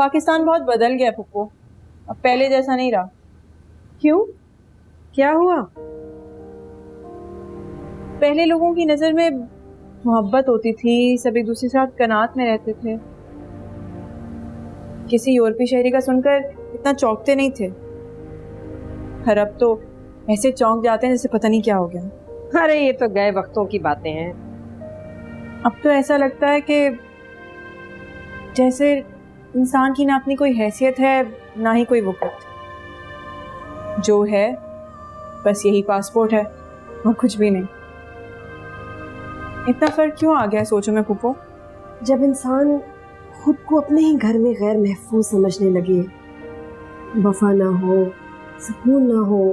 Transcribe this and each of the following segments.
पाकिस्तान बहुत बदल गया फुप्पो, अब पहले जैसा नहीं रहा। क्यों, क्या हुआ? पहले लोगों की नजर में मोहब्बत होती थी, सब एक दूसरे के साथ कनात में रहते थे, किसी यूरोपीय शहरी का सुनकर इतना चौंकते नहीं थे। हर अब तो ऐसे चौंक जाते हैं जैसे पता नहीं क्या हो गया। अरे ये तो गए वक्तों की बातें हैं। अब तो ऐसा लगता है कि जैसे इंसान की ना अपनी कोई हैसियत है ना ही कोई वक़्त, जो है बस यही पासपोर्ट है और कुछ भी नहीं। इतना फर्क क्यों आ गया सोचो में फूफो? जब इंसान खुद को अपने ही घर में गैर महफूज समझने लगे, वफा ना हो, सुकून ना हो,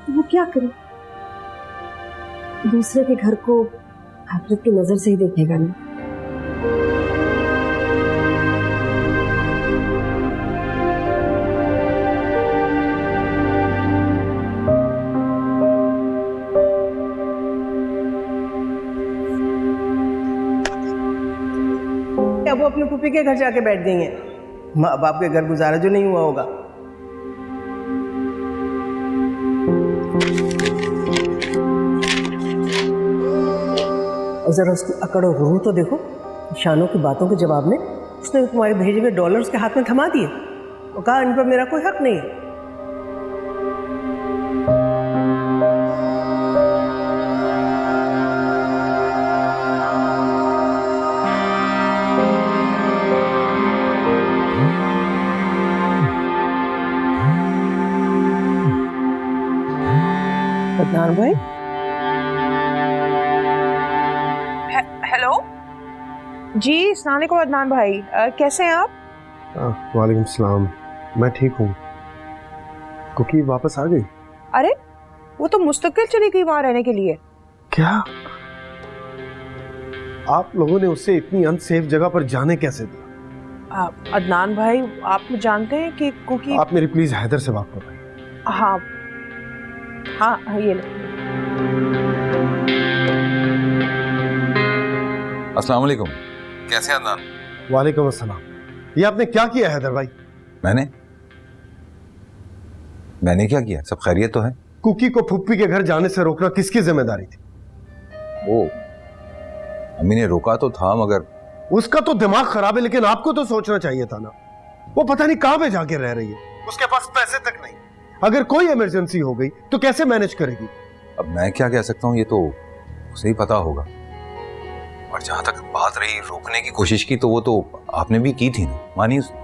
तो वो क्या करे? दूसरे के घर को हैफरत की नजर से ही देखेगा ना। अब वो अपनी पुप्पी के घर जाके बैठ गई हैं। माँ बाप के घर गुजारा जो नहीं हुआ होगा। और जरा उसकी अकड़ और गुरूर तो देखो, शानों की बातों के जवाब में उसने तुम्हारे भेजे हुए डॉलर्स के हाथ में थमा दिए और कहा इन पर मेरा कोई हक नहीं है। अदनान भाई, हेलो जी, अस्सलाम वालेकुम अदनान भाई, कैसे हैं आप? वालेकुम सलाम, मैं ठीक हूँ। कुकी वापस आ गई? अरे वो तो मुस्तकिल चली गई वहां रहने के लिए। क्या आप लोगों ने उससे इतनी अनसेफ जगह पर जाने कैसे दिया? अदनान भाई, आप जानते हैं कि कुकी। आप मेरी प्लीज हैदर से बात करवाइए। हाँ हाँ, ये ले। अस्सलाम वालेकुम, कैसे हैं अदनान? वालेकुम अस्सलाम। ये आपने क्या किया हैदर भाई? मैंने क्या किया? सब खैरियत तो है? कुकी को फुप्पी के घर जाने से रोकना किसकी जिम्मेदारी थी? वो अम्मी ने रोका तो था, मगर उसका तो दिमाग खराब है, लेकिन आपको तो सोचना चाहिए था ना। वो पता नहीं कहां पे जाके रह रही है, उसके पास पैसे तक नहीं। अगर कोई इमरजेंसी हो गई तो कैसे मैनेज करेगी? अब मैं क्या कह सकता हूँ, ये तो उसे ही पता होगा। और जहां तक बात रही रोकने की कोशिश की, तो वो तो आपने भी की थी ना, मानी उसने।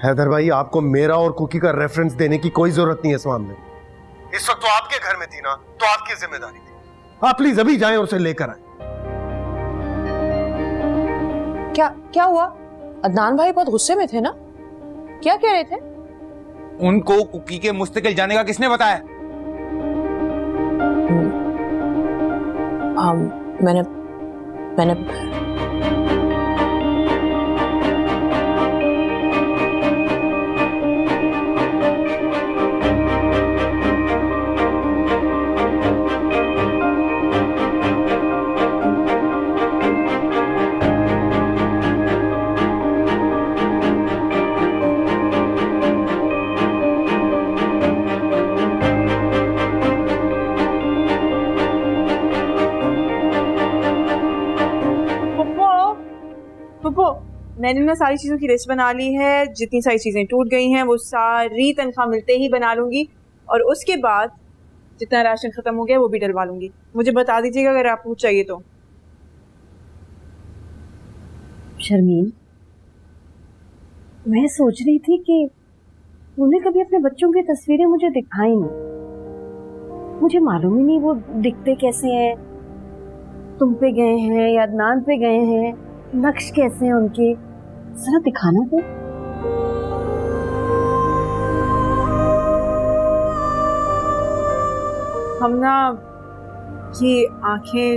हैदर भाई, आपको मेरा और कुकी का रेफरेंस देने की कोई जरूरत नहीं है इस मामले में। इस वक्त तो आपके घर में थी ना, तो आपकी जिम्मेदारी थी। आप प्लीज अभी जाएं और उसे लेकर आए। क्या हुआ? अदनान भाई बहुत गुस्से में थे ना, क्या कह रहे थे? उनको कुकी के मुस्तकिल जाने का किसने बताया? मैंने मैंने ना सारी चीज़ों की लिस्ट बना ली है। जितनी सारी चीज़ें टूट गई हैं वो सारी तनख्वाह मिलते ही बना लूँगी, और उसके बाद जितना राशन ख़त्म हो गया वो भी डलवा लूँगी। मुझे बता दीजिएगा अगर आपको कुछ चाहिए तो। शर्मीन, मैं सोच रही थी कि उन्हें कभी अपने बच्चों की तस्वीरें मुझे दिखाई नहीं। मुझे मालूम ही नहीं वो दिखते कैसे हैं, तुम पे गए हैं या अदनान पे गए हैं, नक्श कैसे हैं उनके, जरा दिखाना तो। हम ना ये आंखें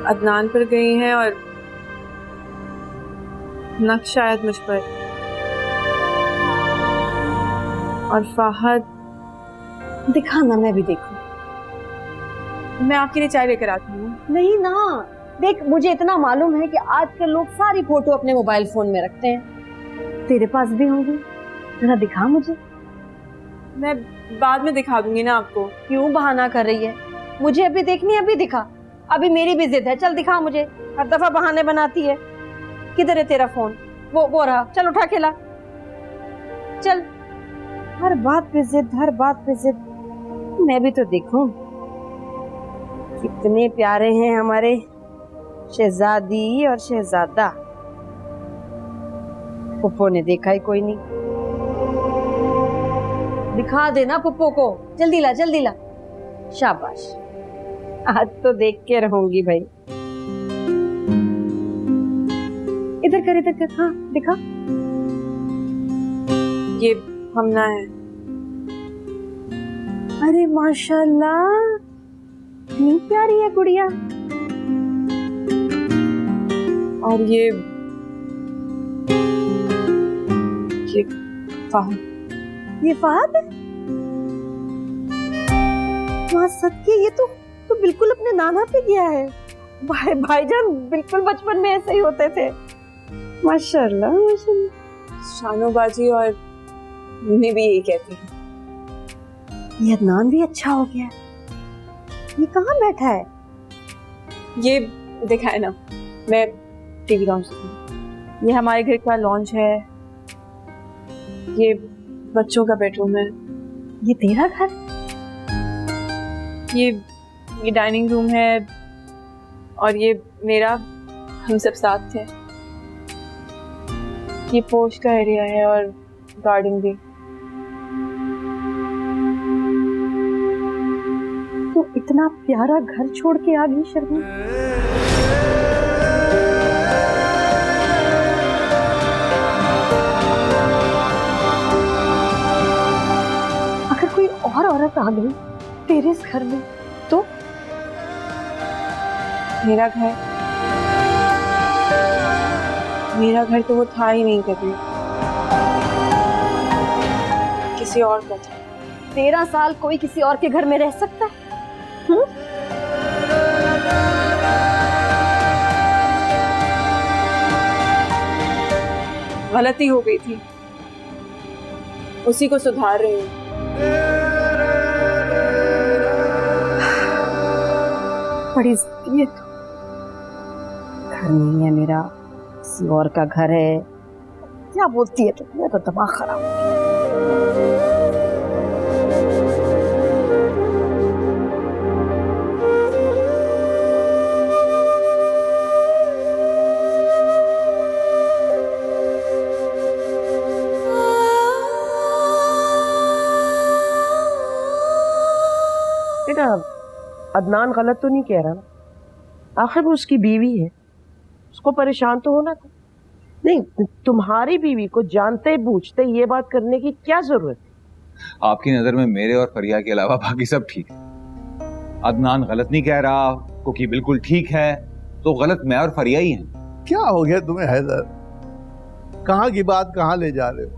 अदनान पर गई हैं और नक्श शायद मुझ पर, और फाहद। दिखाना, मैं भी देखूं। मैं आपके लिए चाय लेकर आती हूँ। नहीं ना, देख मुझे इतना मालूम है कि आजकल लोग सारी फोटो अपने मोबाइल फोन में रखते हैं। तेरे पास भी होंगी, जरा दिखा मुझे। मैं बाद में दिखा दूंगी ना आपको। क्यों बहाना कर रही है? मुझे अभी देखनी है, अभी दिखा। अभी मेरी भी जिद है, चल दिखा मुझे। हर दफा बहाने बनाती है। किधर है तेरा फोन? वो रहा, चल उठा के ला। चल, हर बात पे जिद, हर बात पे जिद। मैं भी तो देखूं कितने प्यारे हैं हमारे शहजादी और शहजादा। पुप्पो ने देखा ही कोई नहीं। दिखा देना पुप्पो को, जल्दी ला जल्दी ला। शाबाश, आज तो देख के रहूंगी भाई। इधर कर, इधर कर। हाँ दिखा। ये हमना है। अरे माशाल्लाह, इतनी प्यारी है गुड़िया। और ये फाहद। ये फहद है? वहाँ सत्य, ये तो बिल्कुल अपने नाना पे गया है। भाईजान बिल्कुल बचपन में ऐसे ही होते थे। माशाल्लाह माशाल्लाह। शानो बाजी और मुन्नी भी यही कहती है। ये अदनान भी अच्छा हो गया। ये कहाँ बैठा है? ये दिखाए ना, मैं टीवी लॉन्च करूँ। ये हमारे घर का लॉन्च है। ये बच्चों का बेडरूम है। ये तेरा घर? ये डाइनिंग रूम है और ये मेरा, हम सब साथ थे। ये पोर्च का एरिया है और गार्डन भी। तो इतना प्यारा घर छोड़ के आ गई शर्मा। अगर कोई और औरत आ गई तेरे इस घर में तो? मेरा घर तो वो था ही नहीं कभी, किसी और का था। 13 साल कोई किसी और के घर में रह सकता है? गलती हो गई थी, उसी को सुधार रही हूँ। बड़ी ये तो घर नहीं है मेरा, किसी और का घर है। क्या बोलती है? तो मेरा तो दिमाग खराब हो गया। बेटा, अदनान गलत तो नहीं कह रहा ना? आखिर वो उसकी बीवी है, उसको परेशान तो होना था। नहीं, तुम्हारी बीवी को जानते बूझते ये बात करने की क्या जरूरत है? आपकी नजर में मेरे और फरिया के अलावा बाकी सब ठीक है। अदनान गलत नहीं कह रहा, कुकी बिल्कुल ठीक है, तो गलत मैं और फरिया ही हैं। क्या हो गया तुम्हें हैदर? कहाँ की बात कहाँ ले जा रहे हो?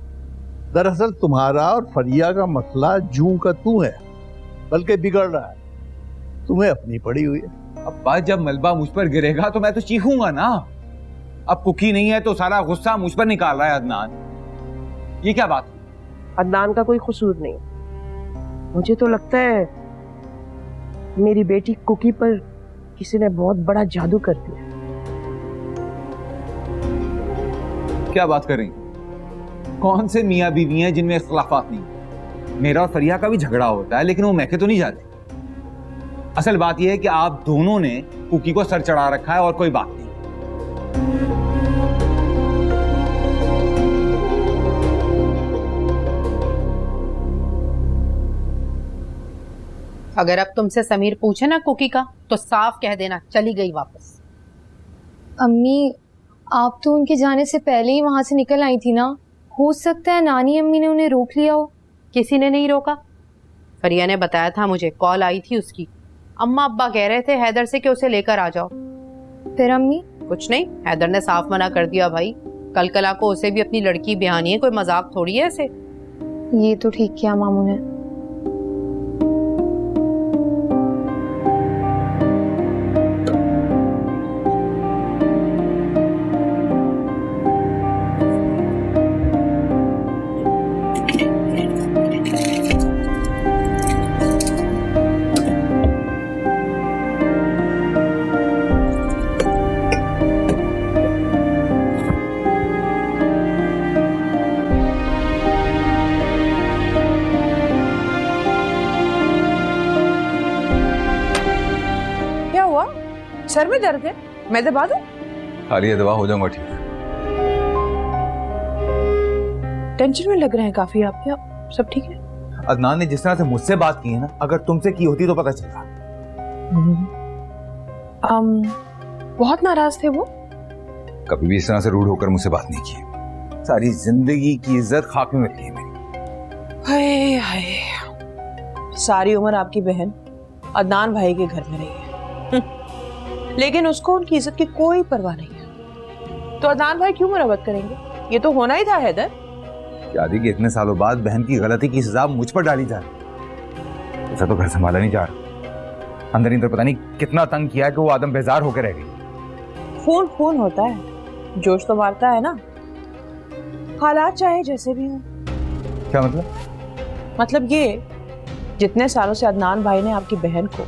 दरअसल तुम्हारा और फरिया का मसला जूं का तू है, बल्कि बिगड़ रहा है। तुम्हें अपनी पड़ी हुई है। अब बात जब मलबा मुझ पर गिरेगा तो मैं तो चीखूंगा ना। अब कुकी नहीं है तो सारा गुस्सा मुझ पर निकाल रहा है अदनान। ये क्या बात? अदनान का कोई कसूर नहीं। मुझे तो लगता है मेरी बेटी कुकी पर किसी ने बहुत बड़ा जादू कर दिया। क्या बात कर रही? कौन से मियाँ बीवी हैं जिनमें इख्तिलाफात नहीं? मेरा और फरिया का भी झगड़ा होता है, लेकिन वो महके तो नहीं जाते। असल बात यह है कि आप दोनों ने कुकी को सर चढ़ा रखा है और कोई बात नहीं। अगर अब तुमसे समीर पूछे ना कुकी का, तो साफ कह देना चली गई वापस। अम्मी, आप तो उनके जाने से पहले ही वहां से निकल आई थी ना। हो सकता है नानी अम्मी ने उन्हें रोक लिया हो। किसी ने नहीं रोका। फरिया ने बताया था मुझे, कॉल आई थी उसकी। अम्मा अब्बा कह रहे थे हैदर से कि उसे लेकर आ जाओ। फिर अम्मी? कुछ नहीं, हैदर ने साफ मना कर दिया भाई। कल कला को उसे भी अपनी लड़की ब्याहनी है, कोई मजाक थोड़ी है ऐसे। ये तो ठीक किया मामू ने। सर में दर्द है, मैं दबा दूं? खाली ये दवा, हो जाऊंगा ठीक। टेंशन में लग रहे हैं काफी आप, क्या सब ठीक है? अदनान ने जिस तरह से मुझसे बात की है ना, अगर तुमसे की होती तो पता चलता। बहुत नाराज थे वो? कभी भी इस तरह से रूड होकर मुझसे बात नहीं की। सारी जिंदगी की इज्जत खाक में मिली है मेरी। हाय हाय, सारी उम्र आपकी बहन अदनान भाई के घर में रही है लेकिन उसको उनकी इज्जत की कोई परवाह नहीं है। तो अदनान भाई क्यों मुरब्बत करेंगे? ये तो होना ही था हैदर। शादी के इतने सालों बाद बहन की गलती की सजा मुझ पर डाली जा रही। ऐसा तो घर संभाला नहीं जा रहा। अंदर अंदर पता नहीं कितना तंग किया है कि वो आदम बेजार होकर रह गई। खून खून होता है, जोश तो मारता है ना। हालात चाहे जैसे भी हों। क्या मतलब? मतलब ये, जितने सालों से अदनान भाई ने आपकी बहन को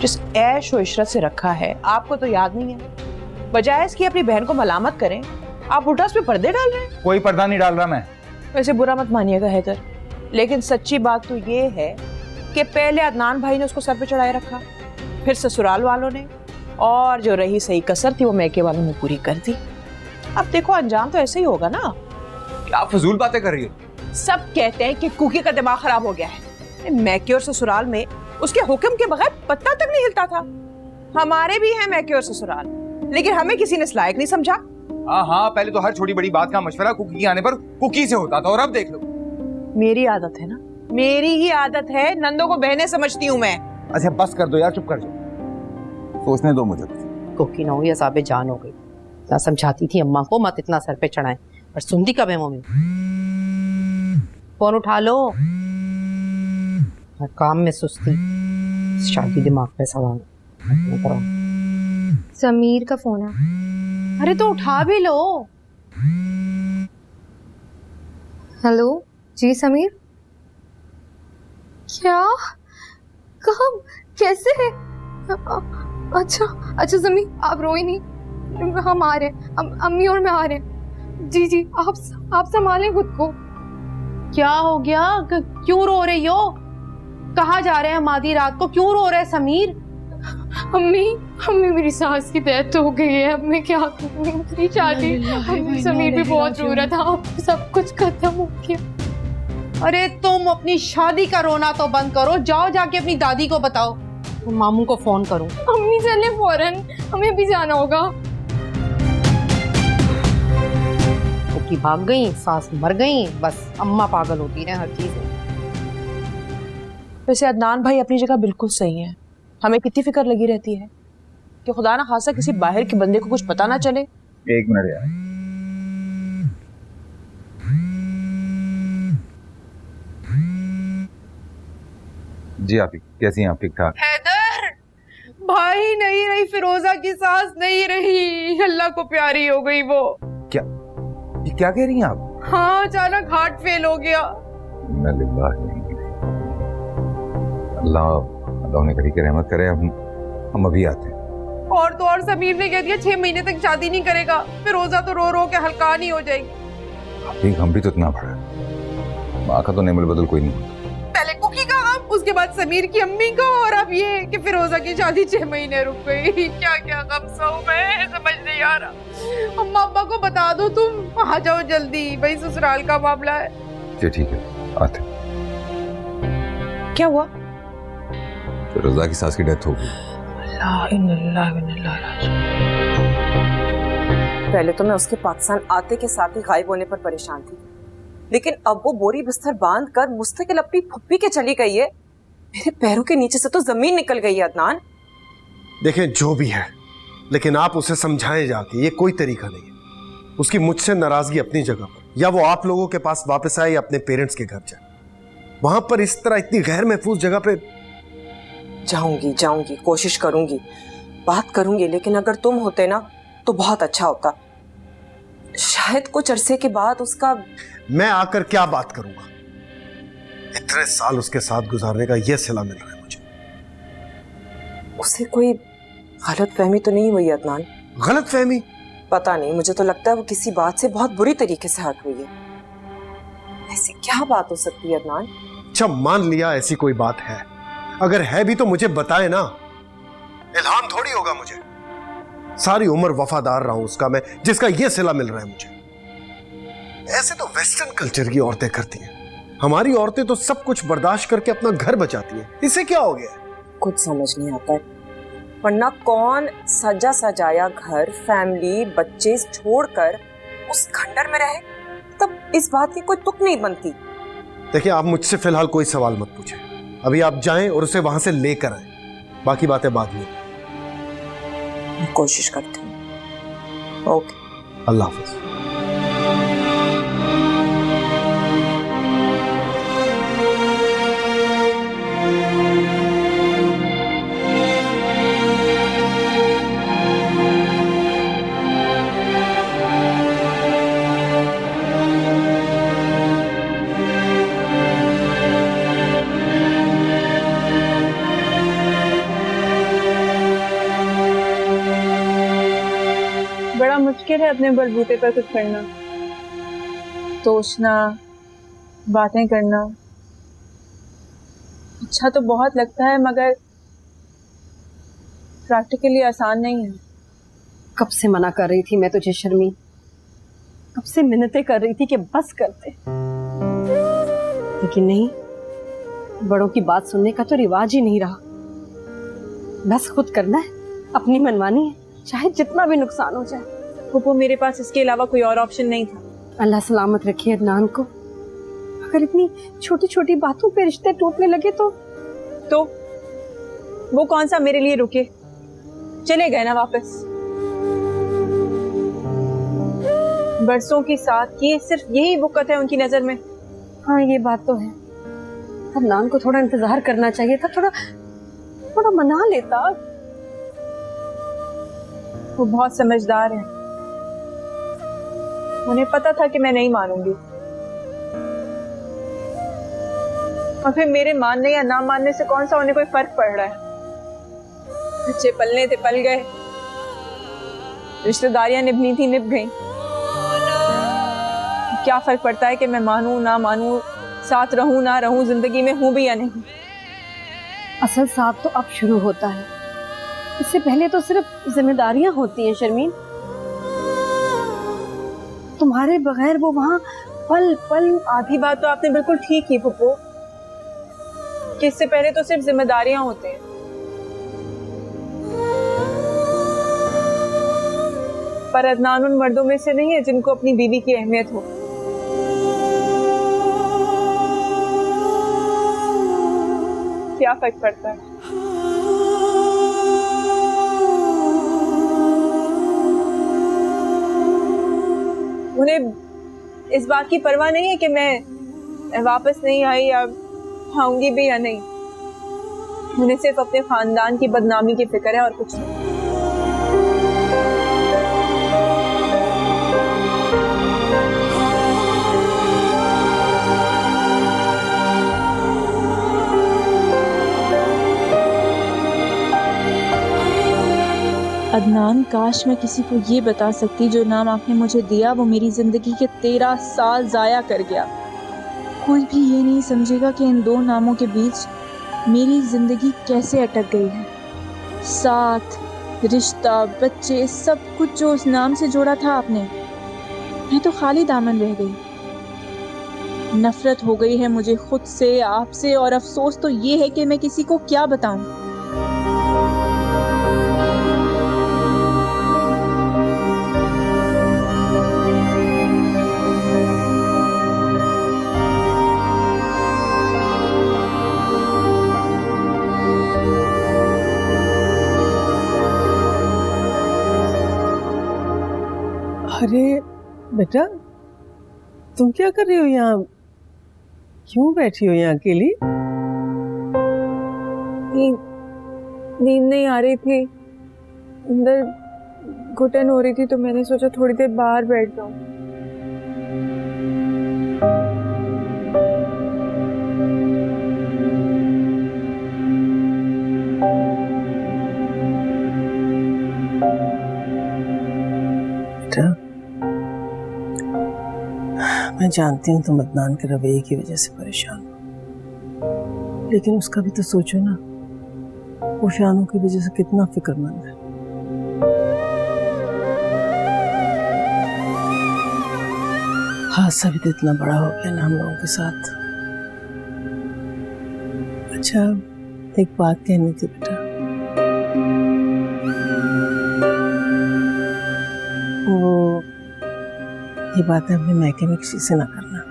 जिस ऐश व इशरत से रखा है, आपको तो याद नहीं है। बजाय इसकी अपनी बहन को मलामत करें, आप उल्टा उस पे पर्दे डाल रहे हैं। कोई पर्दा नहीं डाल रहा मैं। वैसे बुरा मत मानिएगा हैदर, लेकिन सच्ची बात तो ये है कि पहले अदनान भाई ने उसको सर पे चढ़ाए रखा, फिर ससुराल वालों ने, और जो रही सही कसर थी वो मैके वालों ने पूरी कर दी। अब देखो अंजाम तो ऐसे ही होगा ना। क्या फजूल बातें कर रही हो? सब कहते हैं कि कुकी का दिमाग खराब हो गया है। मैके और ससुराल में उसके हुक्म के बगैर पत्ता तक नहीं हिलता था। हमारे भी हैं मैके और ससुराल, लेकिन हमें किसी ने इस लायक नहीं समझा। हाँ, पहले तो हर छोटी बड़ी बात का मशवरा कुकी के आने पर कुकी से होता था, और अब देख लो। मेरी आदत है ना, मेरी ही आदत है, नंदों को बहनें समझती हूँ मैं। अच्छा बस कर दो यार, चुप कर जाओ, सोचने दो मुझे। कुकी ना हुई, असाबे जान हो गई। ना समझाती थी अम्मा को मत इतना सर पे चढ़ाएं, पर सुनती कब है मम्मी? फोन उठा लो। हर काम में सुस्ती, शादी दिमाग पे सवाल। समीर का फोन है। अरे तो उठा भी लो। हेलो जी समीर। क्या? कब? कैसे? अच्छा समीर आप रोए नहीं, हम आ रहे हैं, अम्मी और मैं आ रहे हैं। जी आप संभालें खुद को। क्या हो गया? क्यों रो रही हो? कहाँ जा रहे हैं हम आधी रात को? क्यों रो रहे हैं समीर? अम्मी मेरी सास की डेथ हो गई है, अब मैं क्या करूँ? मेरी शादी, समीर भी बहुत रो रहा था, सब कुछ खत्म हो गया। अरे तुम अपनी शादी का रोना तो बंद करो, जाओ जाके अपनी दादी को बताओ। मामू को फोन करूं। अम्मी चले फौरन, हमें भी जाना होगा। कुकी भाग गई, सास मर गई, बस अम्मा पागल होती है हर चीज में। वैसे अदनान भाई अपनी जगह बिल्कुल सही है। हमें कितनी फिक्र लगी रहती है कि खुदा ना खासा किसी बाहर के बंदे को कुछ पता ना चले। एक मिनट यार, जी आप कैसी हैं? आप ठीक ठाक? हैदर भाई नहीं रही, फिरोजा की सास नहीं रही, अल्लाह को प्यारी हो गई वो। क्या ये क्या कह रही हैं आप? हाँ, अचानक हार्ट फेल हो गया। अल्लाह उन्हें करी के रहमत करे। हम अभी आते हैं। और तो और समीर ने कह दिया 6 महीने तक शादी नहीं करेगा, फिरोजा तो रो रो के हल्का नहीं हो जाएगी। हम भी तो इतना बड़ा, माँ का तो नेमल बदल कोई नहीं। पहले कुकी का गम, उसके बाद समीर की अम्मी का, और अब ये कि फिरोजा की शादी 6 महीने रुक गई। क्या क्या गम सहूं मैं, समझ नहीं आ रहा। अम्मा अब्बा को बता दो, तुम आ जाओ जल्दी, भाई ससुराल का मामला है। ठीक है आते। क्या हुआ? फिरोजा की सास की डेथ हो गई। पहले तो मैं उसके पाकिस्तान आते के साथ ही गायब होने पर परेशान थी, लेकिन अब वो बोरी बिस्तर बांध कर मुस्तकिल अपनी फुप्पी के चली गई है। मेरे पैरों के नीचे से तो जमीन निकल गई है। अदनान देखें जो भी है, लेकिन आप उसे समझाएं जाके, ये कोई तरीका नहीं है। उसकी मुझसे नाराजगी अपनी जगह पर, या वो आप लोगों के पास वापस आए या अपने पेरेंट्स के घर जाए। वहां पर इस तरह इतनी गैर महफूज जगह पे जाऊंगी, कोशिश करूंगी, बात करूंगी, लेकिन अगर तुम होते ना तो बहुत अच्छा होता। शायद कुछ अरसे के बाद उसका, मैं आकर क्या बात करूंगा? इतने साल उसके साथ गुजारने का यह सिला मिल रहा है मुझे। उसे कोई गलत फहमी तो नहीं हुई अदनान? गलत फहमी? पता नहीं, मुझे तो लगता है वो किसी बात से बहुत बुरी तरीके से हट हुई है। ऐसी क्या बात हो सकती है अदनान? अच्छा मान लिया ऐसी कोई बात है, अगर है भी तो मुझे बताए ना। इल्हाम थोड़ी होगा मुझे। सारी उम्र वफादार रहा हूं उसका मैं, जिसका ये सिला मिल रहा है मुझे। ऐसे तो वेस्टर्न कल्चर की औरतें करती हैं, हमारी औरतें तो सब कुछ बर्दाश्त करके अपना घर बचाती हैं। इससे क्या हो गया? कुछ समझ नहीं आता है, वरना कौन सजा सजाया घर, फैमिली, बच्चे छोड़कर उस खंडर में रहे, तब इस बात की कोई तुक नहीं बनती। देखिए, आप मुझसे फिलहाल कोई सवाल मत पूछें, अभी आप जाएं और उसे वहां से लेकर आएं, बाकी बातें बाद में। मैं कोशिश करती हूँ। ओके, अल्लाह हाफिज। बड़ा मुश्किल है अपने बलबूते पर कुछ करना, सोचना, बातें करना। अच्छा तो बहुत लगता है मगर प्रैक्टिकली आसान नहीं है। कब से मना कर रही थी मैं तुझे शर्मी, कब से मिन्नतें कर रही थी कि बस करते, लेकिन नहीं, बड़ों की बात सुनने का तो रिवाज ही नहीं रहा। बस खुद करना है, अपनी मनमानी है, चाहे जितना भी नुकसान हो जाए। फूफो, मेरे पास इसके अलावा कोई और ऑप्शन नहीं था। अल्लाह सलामत रखे अदनान को। अगर इतनी छोटी छोटी बातों पे रिश्ते टूटने लगे तो वो कौन सा मेरे लिए रुके, चले गए ना वापस। बरसों की साथ की सिर्फ यही वक़्त है उनकी नजर में। हाँ, ये बात तो है। अदनान को थोड़ा इंतजार करना चाहिए था, थोड़ा मना लेता। वो बहुत समझदार है, उन्हें पता था कि मैं नहीं मानूंगी, और फिर मेरे मानने या ना मानने से कौन सा उन्हें कोई फर्क पड़ रहा है। बच्चे पलने थे पल गए, रिश्तेदारियां निभनी थी निभ गई। क्या फर्क पड़ता है कि मैं मानूं ना मानूं, साथ रहूं ना रहूं, जिंदगी में हूं भी या नहीं। असल साथ तो अब शुरू होता है, इससे पहले तो सिर्फ जिम्मेदारियां होती हैं शर्मीन। तुम्हारे बगैर वो वहां पल पल। आधी बात तो आपने बिल्कुल ठीक की फुप्पो, कि इससे पहले तो सिर्फ जिम्मेदारियां होते हैं। पर अदनान उन मर्दों में से नहीं है जिनको अपनी बीवी की अहमियत हो। क्या फर्क पड़ता है? उन्हें इस बात की परवाह नहीं है कि मैं वापस नहीं आई या आऊंगी भी या नहीं। उन्हें सिर्फ अपने खानदान की बदनामी की फिक्र है और कुछ नहीं। अदनान, काश मैं किसी को ये बता सकती जो नाम आपने मुझे दिया वो मेरी ज़िंदगी के 13 साल ज़ाया कर गया। कोई भी ये नहीं समझेगा कि इन दो नामों के बीच मेरी ज़िंदगी कैसे अटक गई है। साथ, रिश्ता, बच्चे, सब कुछ जो उस नाम से जोड़ा था आपने, मैं तो खाली दामन रह गई। नफरत हो गई है मुझे खुद से, आपसे, और अफसोस तो ये है कि मैं किसी को क्या बताऊं। अरे बेटा, तुम क्या कर रही हो यहाँ? क्यों बैठी हो यहाँ अकेली? नींद नहीं आ रही थी, अंदर घुटन हो रही थी, तो मैंने सोचा थोड़ी देर बाहर बैठ जाऊं। बेटा, मैं जानती हूँ तुम अदनान के रवैये की वजह से परेशान हो, लेकिन उसका भी तो सोचो ना, वो शानू की वजह से कितना फिक्रमंद है। हादसा भी तो इतना बड़ा हो गया ना हम लोगों के साथ। अच्छा, एक बात कहनी थी बेटा। वो ये बातें अपने मायके में किसी से ना करना,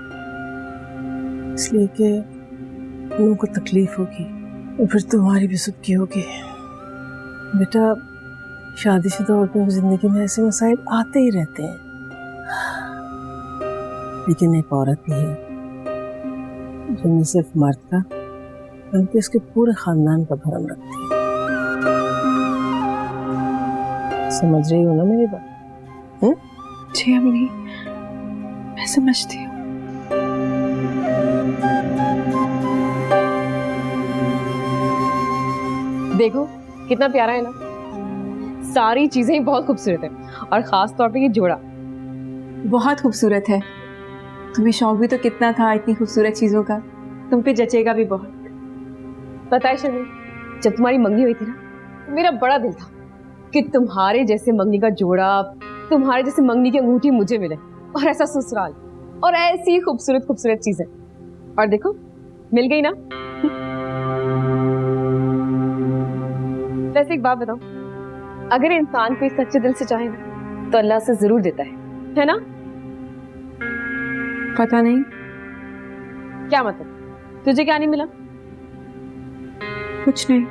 इसलिए कि उन लोगों को तकलीफ होगी और फिर तुम्हारी भी सुबकी होगी। बेटा, शादीशुदा औरतों की जिंदगी में ऐसे मसाइल आते ही रहते हैं, लेकिन एक औरत भी है जो न सिर्फ मर्द का बल्कि उसके पूरे खानदान का भरम रखती है। समझ रही हो ना मेरी बात? जी अम्मी, मैं समझती हूँ। देखो कितना प्यारा है ना, सारी चीजें ही बहुत खूबसूरत है, और खास तौर पे ये जोड़ा बहुत खूबसूरत है। तुम्हें शौक भी तो कितना था इतनी खूबसूरत चीजों का, तुम पे जचेगा भी बहुत। पता है शर्मी, जब तुम्हारी मंगनी हुई थी ना, तो मेरा बड़ा दिल था कि तुम्हारे जैसे मंगनी का जोड़ा, तुम्हारे जैसे मंगनी की अंगूठी मुझे मिले, और ऐसा ससुराल, और ऐसी खूबसूरत खूबसूरत चीजें। और देखो मिल गई ना। वैसे एक बात बताओ, अगर इंसान कोई सच्चे दिल से चाहे ना, तो अल्लाह से जरूर देता है ना? पता नहीं। क्या मतलब? तुझे क्या नहीं मिला? कुछ नहीं।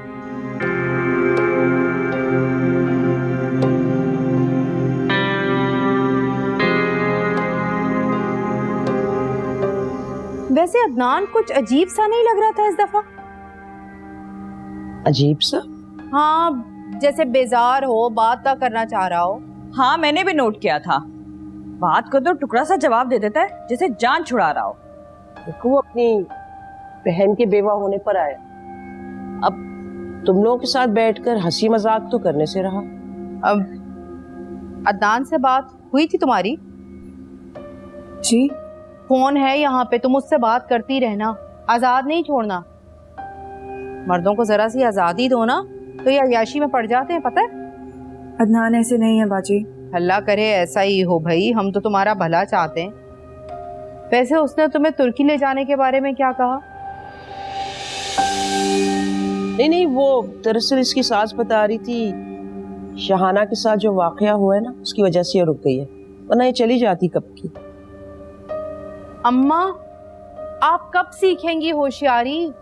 वैसे अदनान कुछ अजीब सा नहीं लग रहा था इस दफा? अजीब सा? हाँ, जैसे बेजार हो, बात ना करना चाह रहा हो। हाँ, मैंने भी नोट किया था। बात को तो टुकड़ा सा जवाब दे देता है जैसे जान छुड़ा रहा हो। देखो, वो अपनी बहन के बेवा होने पर आया, अब तुम लोगों के साथ बैठकर हंसी मजाक तो करने से रहा। अब अदनान से बात हुई थी तुम्हारी? जी, फोन है यहाँ पे, तुम उससे बात करती रहना, आजाद नहीं छोड़ना। मर्दों को जरा सी आजादी दो ना, तो ये अयाशी में पड़ जाते हैं, पता है? अदनान ऐसे नहीं है बाजी। अल्लाह करे ऐसा ही हो भाई, हम तो तुम्हारा भला चाहते हैं। वैसे उसने तुम्हें तुर्की ले जाने के बारे में क्या कहा? नहीं, वो दरअसल इसकी सास बता रही थी शहाना के साथ जो वाकया हुआ है ना, उसकी वजह से ये रुक गई है, वरना ये चली जाती कब की। अम्मा, आप कब सीखेंगी होशियारी?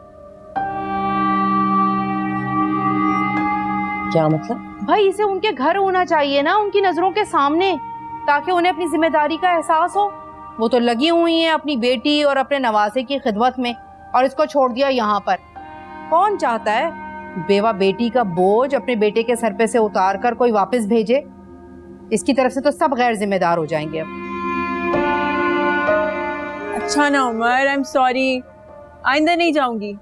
क्या मतलब? भाई, इसे उनके घर होना चाहिए ना, उनकी नजरों के सामने, ताकि उन्हें अपनी जिम्मेदारी का एहसास हो। वो तो लगी हुई हैं अपनी बेटी और अपने नवासे की खिदमत में, और इसको छोड़ दिया यहाँ पर। कौन चाहता है बेवा बेटी का बोझ अपने बेटे के सर पे से उतार कर कोई वापस भेजे? इसकी तरफ से तो सब गैर जिम्मेदार हो जाएंगे अब। अच्छा ना उमर, आई एम सॉरी, आइंदा नहीं जाऊंगी,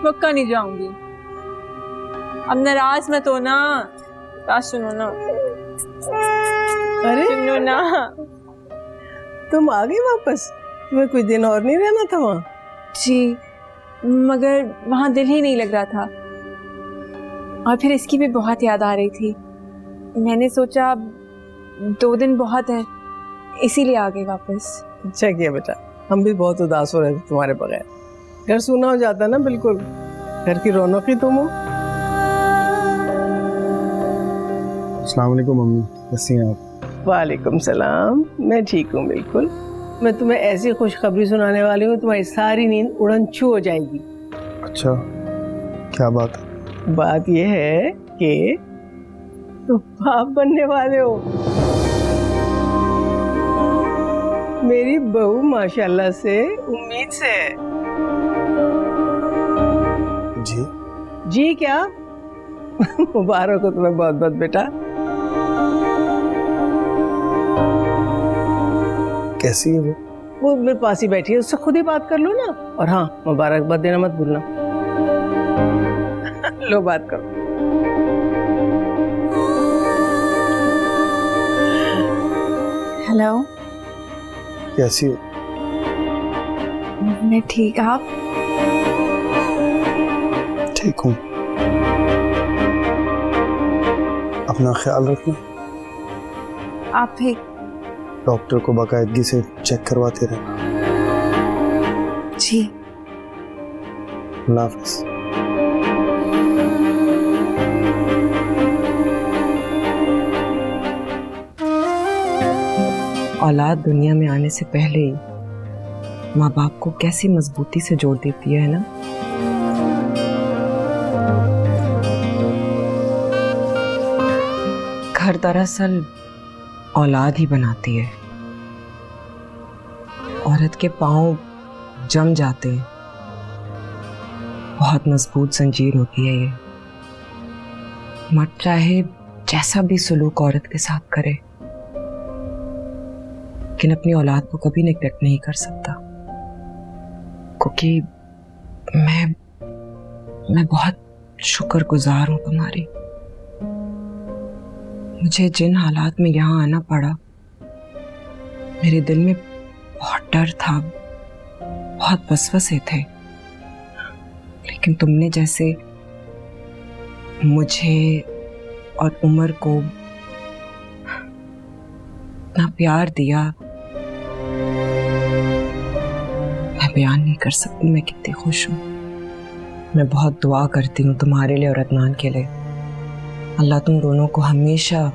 पक्का नहीं जाऊंगी। अब नाराज मत हो ना, बात सुनो ना। अरे सुनो ना, तुम आ गई वापस? तुम्हें कुछ दिन और नहीं रहना था वहाँ? जी, मगर वहाँ दिल ही नहीं लग रहा था, और फिर इसकी भी बहुत याद आ रही थी। मैंने सोचा 2 दिन बहुत है, इसीलिए आ गई वापस। अच्छा किया बेटा, हम भी बहुत उदास हो रहे थे तुम्हारे बगैर। घर सूना हो जाता ना, बिल्कुल घर की रौनक ही तुम हो। अस्सलाम वालेकुम मम्मी, कैसी हैं आप? वालेकुम सलाम, मैं ठीक हूँ बिल्कुल। मैं तुम्हें ऐसी खुशखबरी सुनाने वाली हूँ, तुम्हारी सारी नींद उड़न छू हो जाएगी। अच्छा, क्या बात है? बात यह है कि तुम बाप बनने वाले हो। मेरी बहू माशाल्लाह से उम्मीद से है। जी? जी क्या? मुबारक हो तुम्हें बहुत बहुत बेटा। कैसी है वो मेरे पास ही बैठी है, उससे खुद ही बात कर लो ना। और हाँ, मुबारकबाद देना मत भूलना। लो बात करो। हेलो, कैसी हो? मैं ठीक, आप? ठीक हूँ। अपना ख्याल रखना। आप भी। डॉक्टर को बाकायदगी से चेक करवाते रहना। जी। अल्लाह हाफ़िज़। औलाद दुनिया में आने से पहले ही माँ बाप को कैसी मजबूती से जोड़ देती है ना। घर दरअसल औलाद ही बनाती है। औरत के पांव जम जाते हैं, बहुत मजबूत जंजीर होती है ये। मर्द चाहे जैसा भी सलूक औरत के साथ करे, लेकिन अपनी औलाद को कभी नेग्लेक्ट नहीं कर सकता, क्योंकि मैं बहुत शुक्रगुजार हूं तुम्हारी। मुझे जिन हालात में यहाँ आना पड़ा, मेरे दिल में बहुत डर था, बहुत वसवसे थे, लेकिन तुमने जैसे मुझे और उमर को इतना प्यार दिया, मैं बयान नहीं कर सकती मैं कितनी खुश हूँ। मैं बहुत दुआ करती हूँ तुम्हारे लिए और अदनान के लिए। अल्लाह तुम दोनों को हमेशा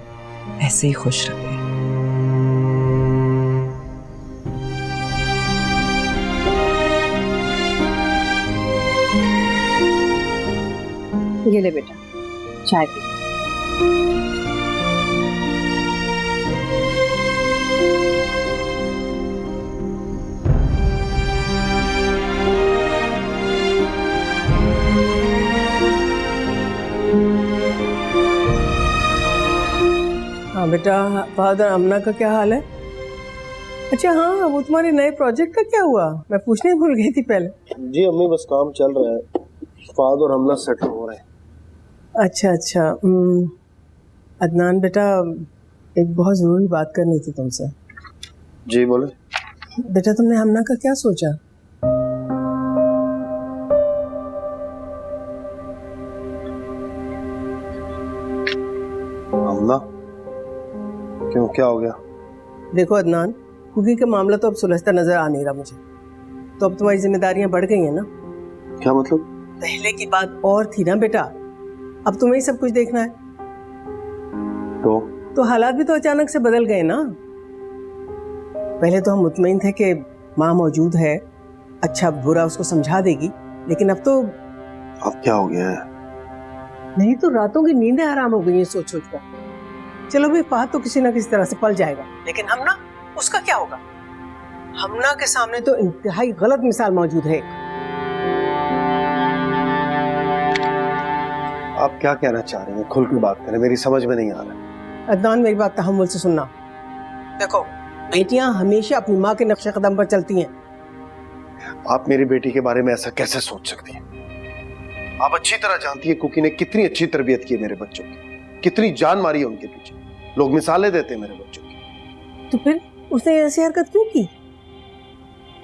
ऐसे ही खुश रखे। ये ले बेटा, चाय पी। हाँ बेटा, फादर अमना का क्या हाल है? अच्छा हाँ, वो तुम्हारे नए प्रोजेक्ट का क्या हुआ? मैं पूछने भूल गई थी पहले। जी अम्मी, बस काम चल रहा है, फाद और हमला सेटल हो रहे हैं। अच्छा अच्छा। अदनान बेटा, एक बहुत ज़रूरी बात करनी थी तुमसे। जी बोले। बेटा तुमने हमना का क्या सोचा? हमला? क्यों, क्या हो गया? देखो अदनान, कुकी का मामला तो अब सुलझता नजर आ नहीं रहा मुझे, तो अब तुम्हारी जिम्मेदारियां बढ़ गई हैं ना? क्या मतलब? पहले की बात और थी ना बेटा, अब तुम्हें ही सब कुछ देखना है। तो हालात भी तो अचानक से बदल गए ना। पहले तो हम मुतमईन थे कि माँ मौजूद है, अच्छा बुरा उसको समझा देगी, लेकिन अब तो। अब क्या हो गया है? नहीं तो रातों की नींदें हराम हो गई हैं सोच सोच कर। चलो भाई, फाहद तो किसी ना किसी तरह से पल जाएगा, लेकिन हमना, उसका क्या होगा? हमना के सामने तो इंतहाई गलत मिसाल मौजूद है। आप क्या कहना चाह रहे हैं? खुल के बात करें, मेरी समझ में नहीं आ रहा। अदनान, मेरी बात तहम्मुल से सुनना। देखो, बेटियां हमेशा अपनी माँ के नक्शे कदम पर चलती हैं। आप मेरी बेटी के बारे में ऐसा कैसे सोच सकती हैं? आप अच्छी तरह जानती है कुकी ने कितनी अच्छी तरबियत की है मेरे बच्चों की, कितनी जान मारी है उनके पीछे। लोग मिसालें देते हैं मेरे बच्चों की। तो फिर उसने ऐसी हरकत क्यों की?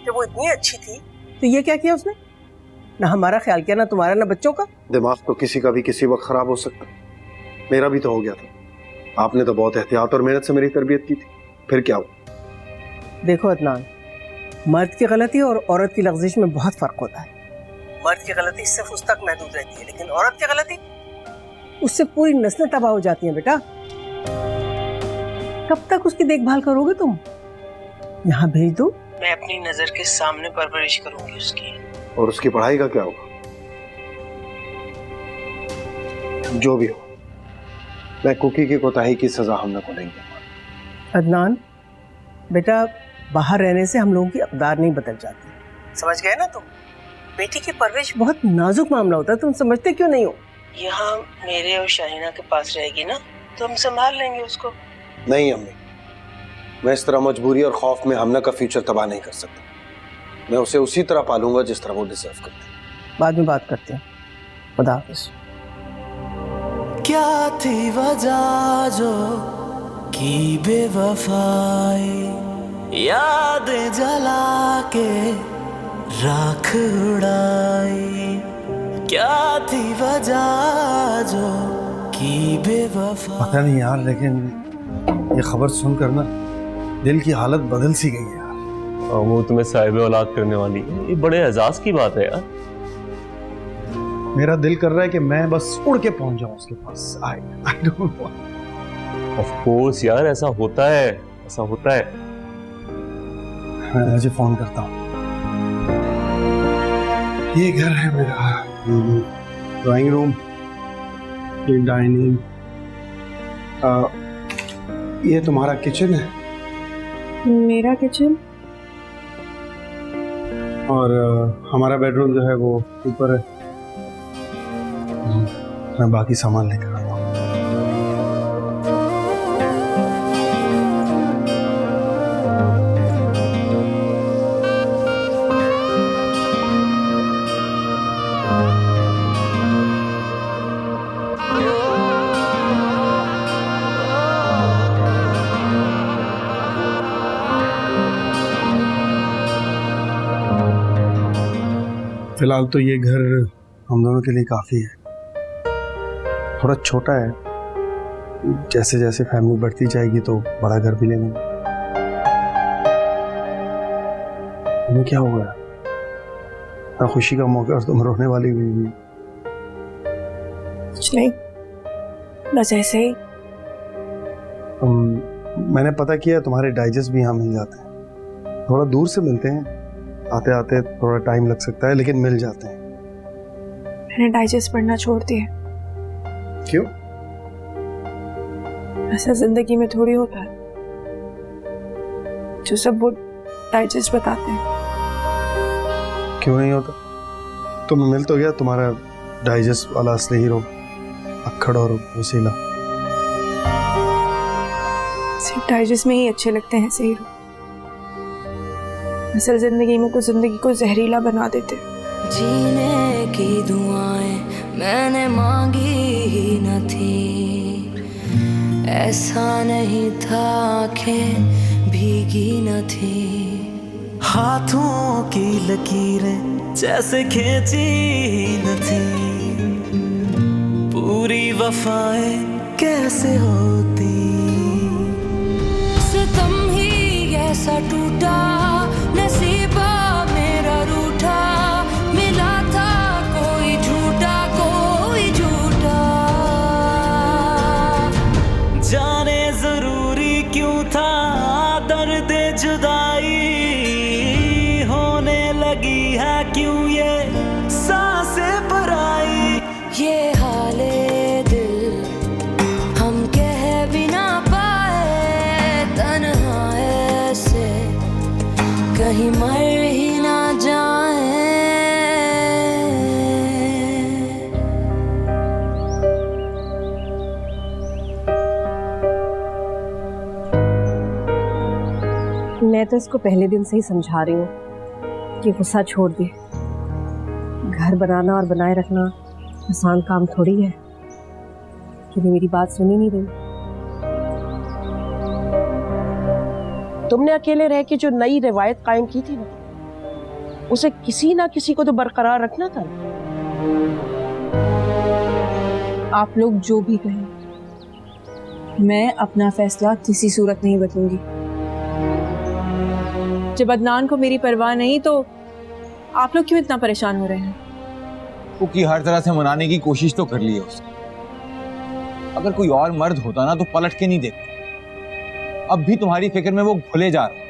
जब वो इतनी अच्छी थी तो ये क्या किया उसने? ना हमारा ख्याल किया, ना तुम्हारा, ना बच्चों का। दिमाग तो किसी का भी किसी वक्त खराब हो सकता है। मेरा भी तो हो गया था। आपने तो बहुत एहतियात और मेहनत से मेरी तरबियत की थी, फिर क्या हुआ? देखो अदनान, मर्द की गलती और औरत की लफ्जिश में बहुत फर्क होता है। मर्द की गलती सिर्फ उस तक महदूद रहती है, लेकिन औरत की गलती, उससे पूरी नस्लें तबाह हो जाती हैं बेटा। कब तक उसकी देखभाल करोगे तुम? यहाँ भेज दो, मैं अपनी नजर के सामने परवरिश करूंगी उसकी। और उसकी पढ़ाई का क्या होगा? जो भी हो, मैं कुकी की कोताही की सजा हमने को नहीं दूंगा। अदनान बेटा, बाहर रहने से हम लोगों की अक़दार नहीं बदल जाती, समझ गए ना तुम? बेटी की परवरिश बहुत नाजुक मामला होता है, तुम समझते क्यों नहीं हो? यहाँ मेरे और शाहीना के पास रहेगी ना, तो हम संभाल लेंगे उसको। नहीं अम्मी, मैं इस तरह मजबूरी और खौफ में हमना का फ्यूचर तबाह नहीं कर सकता। मैं उसे उसी तरह पालूंगा जिस तरह वो डिजर्व करती है। बाद में बात करते हैं, खुदा हाफिज़। क्या थी वजह जो की बेवफाई, याद जला के राख उड़ाई, क्या थी वजह जो की बेवफाई। पता नहीं यार, लेकिन ये खबर सुनकर ना दिल की हालत बदल सी गई है यार। वो तुम्हें साहिब औलाद करने वाली है, ये बड़े एजाज की बात है यार। मेरा दिल कर रहा है कि मैं बस उड़ के पहुंच जाऊं उसके पास। I don't know. Of course यार, ऐसा होता है, ऐसा होता है। मैं मुझे फोन करता हूँ। ये घर है मेरा, ड्राइंग रूम, ये डाइनिंग, ये तुम्हारा किचन है मेरा किचन, और हमारा बेडरूम जो है वो ऊपर है। मैं बाकी सामान लेकर आता हूँ। फिलहाल तो ये घर हम दोनों के लिए काफ़ी है। थोड़ा छोटा है, जैसे जैसे फैमिली बढ़ती जाएगी तो बड़ा घर भी लेंगे। तुम्हें क्या हो गया? इतना खुशी का मौका और तुम रोने वाली हुई। कुछ नहीं, बस ऐसे ही। मैंने पता किया तुम्हारे डाइजेस्ट भी यहाँ मिल जाते हैं। थोड़ा दूर से मिलते हैं, आते आते थोड़ा टाइम लग सकता है, लेकिन मिल जाते हैं। मैंने डाइजेस्ट पढ़ना छोड़ दिया। क्यों? ऐसा जिंदगी में थोड़ी होता है जो सब वो डाइजेस्ट बताते हैं। क्यों नहीं होता? तुम्हें मिल तो गया तुम्हारा डाइजेस्ट वाला असली हीरो, अक्खड़ और वसीला। सिर्फ डाइजेस्ट में ही अच्छे लगते हैं ऐसे हीरो, असल जिंदगी में कुछ जिंदगी को जहरीला बना देते। जीने की दुआएं मैंने मांगी ही न थी, ऐसा नहीं था आंखें भीगी न थी, हाथों की लकीरें जैसे खींची ही न थी, पूरी वफाएं कैसे होती, सितम ही ऐसा टूटा, नसीबा मेरा रूठा, मिला था कोई झूठा, कोई झूठा, जाने जरूरी क्यों था दर्द जुदाई, होने लगी है क्यों ये सांसें पराई, ये हाले दिल हम कह भी ना पाए, तन्हा ऐसे कहीं मर ही ना जाए। मैं तो इसको पहले दिन से ही समझा रही हूँ कि गुस्सा छोड़ दे। घर बनाना और बनाए रखना आसान काम थोड़ी है, क्योंकि मेरी बात सुनी नहीं रही। तुमने अकेले रह के जो नई रिवायत कायम की थी ना, उसे किसी ना किसी को तो बरकरार रखना था। आप लोग जो भी कहें, मैं अपना फैसला किसी सूरत नहीं बदलूंगी। जब अदनान को मेरी परवाह नहीं तो आप लोग क्यों इतना परेशान हो रहे हैं? कुकी हर तरह से मनाने की कोशिश तो कर ली है उसने। अगर कोई और मर्द होता ना तो पलट के नहीं देखता। अब भी तुम्हारी फिक्र में वो भूले जा रहे।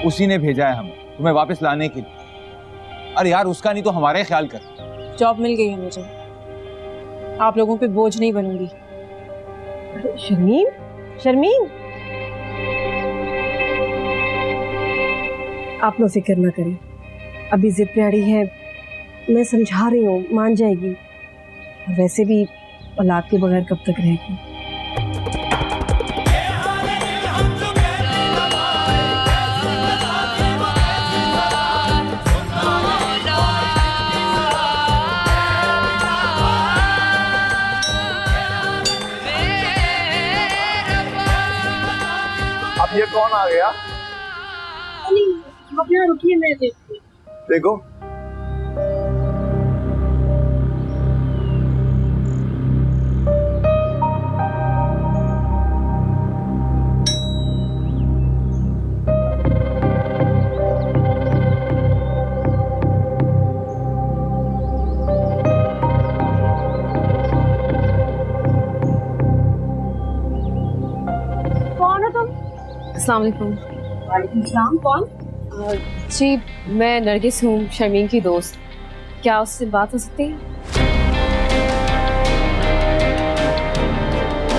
उसी ने भेजा है हमें तुम्हें वापस लाने के लिए। अरे यार उसका नहीं तो हमारा ही ख्याल कर। जॉब मिल गई है मुझे, आप लोगों पे बोझ नहीं बनूंगी। शर्मीन, शर्मीन, आप लोग फिक्र ना करें, अभी जिद पे अड़ी है, मैं समझा रही हूँ, मान जाएगी। वैसे भी औलाद के बगैर कब तक रहेगी। अब ये कौन आ गया? आप यहाँ रुकिए, मैं देखती हूँ। देखो अस्सलाम वालेकुम। वालेकुम सलाम। कौन? जी मैं नरगिस हूँ, शर्मीन की दोस्त। क्या उससे बात हो सकती है?